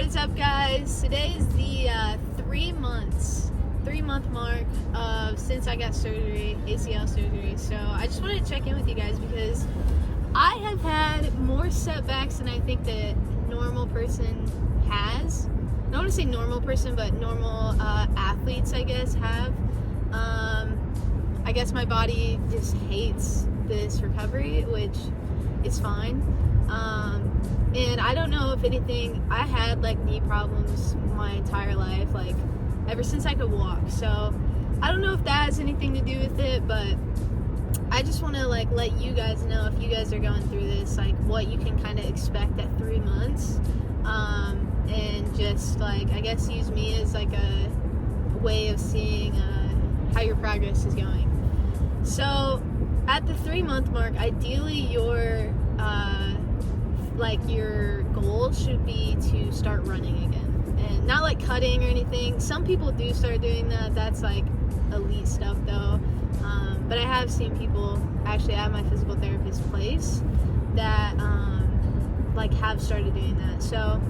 What is up, guys? Today is the 3-month mark of since I got surgery, ACL surgery. So I just wanted to check in with you guys because I have had more setbacks than I think the normal person has. I don't want to say normal person, but normal athletes, I guess, have. I guess my body just hates this recovery, which is fine. And I don't know if anything, I had like knee problems my entire life, like ever since I could walk. So I don't know if that has anything to do with it, but I just want to like let you guys know, if you guys are going through this, like what you can kind of expect at 3 months. And just like, I guess use me as like a way of seeing how your progress is going. So at the 3-month mark, ideally your goal should be to start running again, and not like cutting or anything. Some people do start doing that. That's like elite stuff though. But I have seen people actually at my physical therapist's place that like have started doing that. So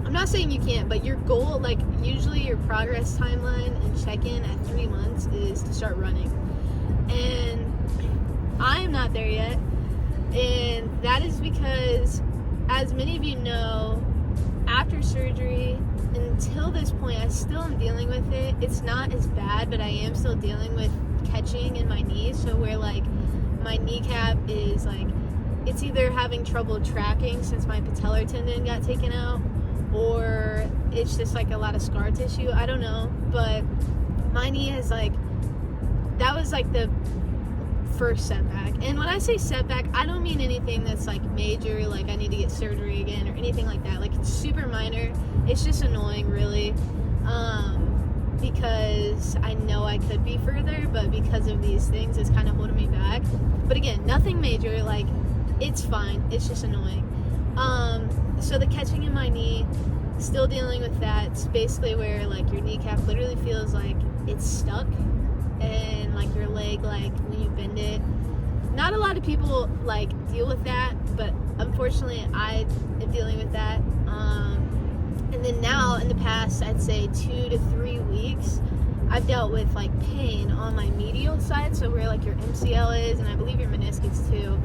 I'm not saying you can't, but your goal, like usually your progress timeline and check-in at 3 months is to start running. And I am not there yet. And that is because, as many of you know, after surgery, until this point, I still am dealing with it. It's not as bad, but I am still dealing with catching in my knees. So where like my kneecap is like, it's either having trouble tracking since my patellar tendon got taken out, or it's just like a lot of scar tissue. I don't know, but my knee is like, that was like the first setback. And when I say setback, I don't mean anything that's like major, like I need to get surgery again or anything like that. Like it's super minor. It's just annoying, really, because I know I could be further, but because of these things, it's kind of holding me back. But again, nothing major. Like it's fine. It's just annoying. So the catching in my knee, still dealing with that. It's basically where like your kneecap literally feels like it's stuck, and like your leg, like when you bend it. Not a lot of people like deal with that, but unfortunately I am dealing with that. And then now in the past, I'd say 2 to 3 weeks, I've dealt with like pain on my medial side, so where like your MCL is, and I believe your meniscus too.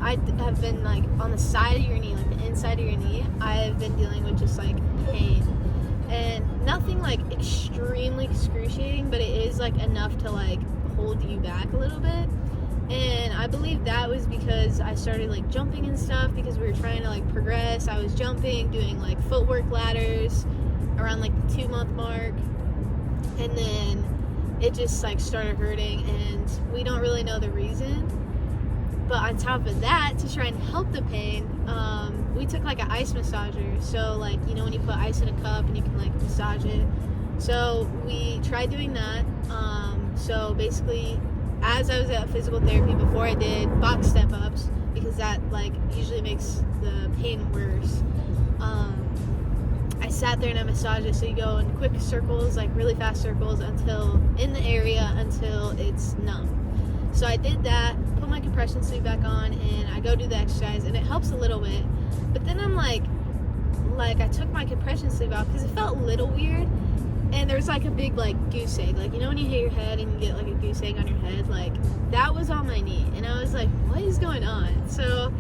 I have been like on the side of your knee, like the inside of your knee, I've been dealing with just like pain. And nothing like extremely excruciating, but it is like enough to like hold you back a little bit. And I believe that was because I started like jumping and stuff, because we were trying to like progress. I was jumping, doing like footwork ladders around like the 2-month mark, and then it just like started hurting, and we don't really know the reason. But on top of that, to try and help the pain, we took like an ice massager. So like, you know when you put ice in a cup and you can like massage it. So we tried doing that. So basically, as I was at physical therapy, before I did box step-ups, because that like usually makes the pain worse, I sat there and I massaged it. So you go in quick circles, like really fast circles, until in the area until it's numb. So I did that, put my compression sleeve back on, and I go do the exercise, and it helps a little bit. But then I'm like I took my compression sleeve off because it felt a little weird, and there's like a big like goose egg, like you know when you hit your head and you get like a goose egg on your head, like that was on my knee, and I was like, what is going on? So,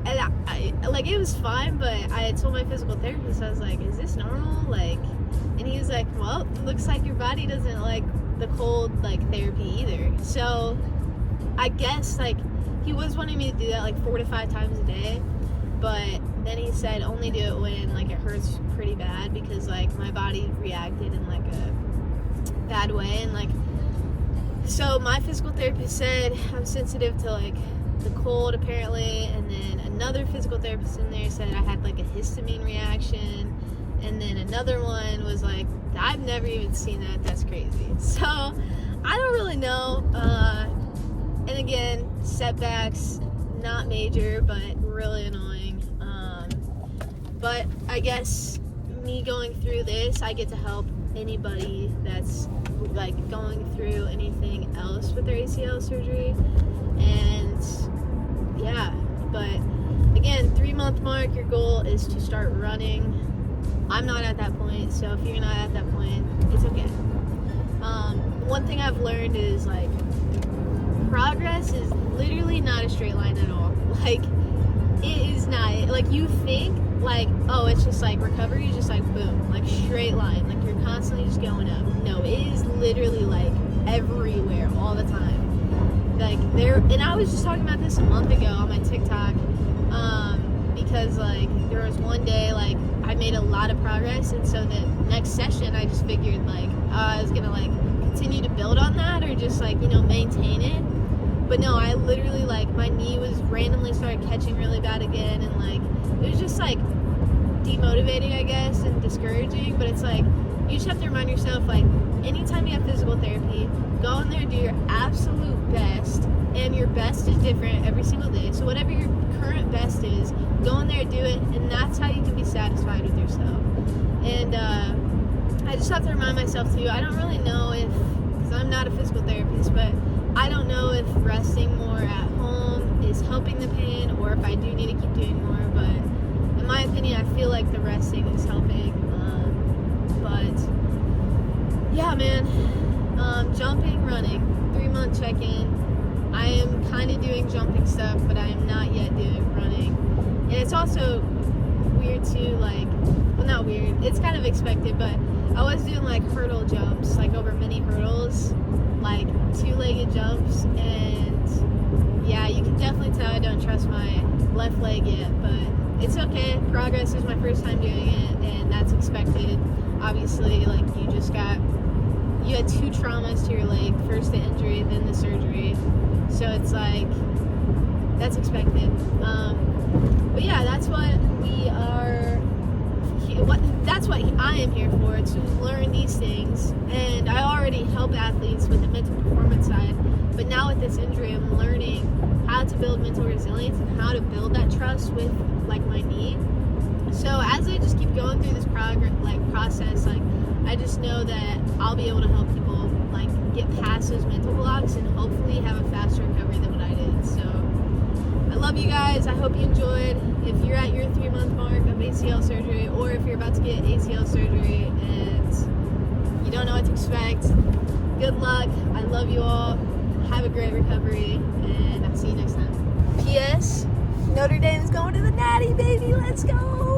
and I like, it was fine, but I had told my physical therapist, I was like, is this normal? Like, and he was like, well, it looks like your body doesn't like the cold like therapy either. So I guess like he was wanting me to do that like 4 to 5 times a day, but then he said only do it when like it hurts pretty bad, because like my body reacted in like a bad way. And like, so my physical therapist said I'm sensitive to like the cold apparently, and then another physical therapist in there said I had like a histamine reaction, and then another one was like, I've never even seen that, that's crazy. So I don't really know. And again, setbacks, not major, but really annoying. But I guess me going through this, I get to help anybody that's like going through anything else with their ACL surgery. And yeah, but again, 3-month mark, your goal is to start running. I'm not at that point, so if you're not at that point, it's okay. One thing I've learned is, like, progress is literally not a straight line at all. Like, it is not. Like, you think, like, oh, it's just, like, recovery is just, like, boom, like, straight line. Like, you're constantly just going up. No, it is literally, like, everywhere, all the time. Like, and I was just talking about this a month ago on my TikTok, because, like, there was one day, like, I made a lot of progress, and so the next session, I just figured, like, I was gonna, like, continue to build on that, or just, like, you know, maintain it. But no, I literally, like, my knee was randomly started catching really bad again, and, like, it was just, like, demotivating, I guess, and discouraging. But it's like, you just have to remind yourself, like, anytime you have physical therapy, go in there and do your absolute best, and your best is different every single day. So whatever your current best is, go in there and do it, and that's how you can be satisfied with yourself. And I just have to remind myself too, I don't really know if, because I'm not a physical therapist, but I don't know if resting more at home is helping the pain, or if I do need to keep doing more. But in my opinion, I feel like the resting is helping. But yeah, man, jumping, running, 3-month check-in. I am kind of doing jumping stuff, but I am not yet doing running. And it's also weird too, like, well, not weird, it's kind of expected, but I was doing, like, hurdle jumps, like, over mini hurdles, like, 2-legged jumps, and yeah, you can definitely tell I don't trust my left leg yet, but it's okay. Progress is my first time doing it, and that's expected. Obviously, like, you had 2 traumas to your leg, first the injury, then the surgery, so it's like, that's expected. But yeah, that's what that's what I am here for, to learn these things. And I already help athletes with the mental performance side, but now with this injury, I'm learning how to build mental resilience and how to build that trust with, like, my knee. So as I just keep going through this process, like, I just know that I'll be able to help people, like, get past those mental blocks and hopefully have a faster recovery than what I did. So I love you guys. I hope you enjoyed. If you're at your 3-month mark of ACL surgery, or if you're about to get ACL surgery and you don't know what to expect, good luck. I love you all. Have a great recovery, and I'll see you next time. P.S. Notre Dame's going to the Natty, baby. Let's go.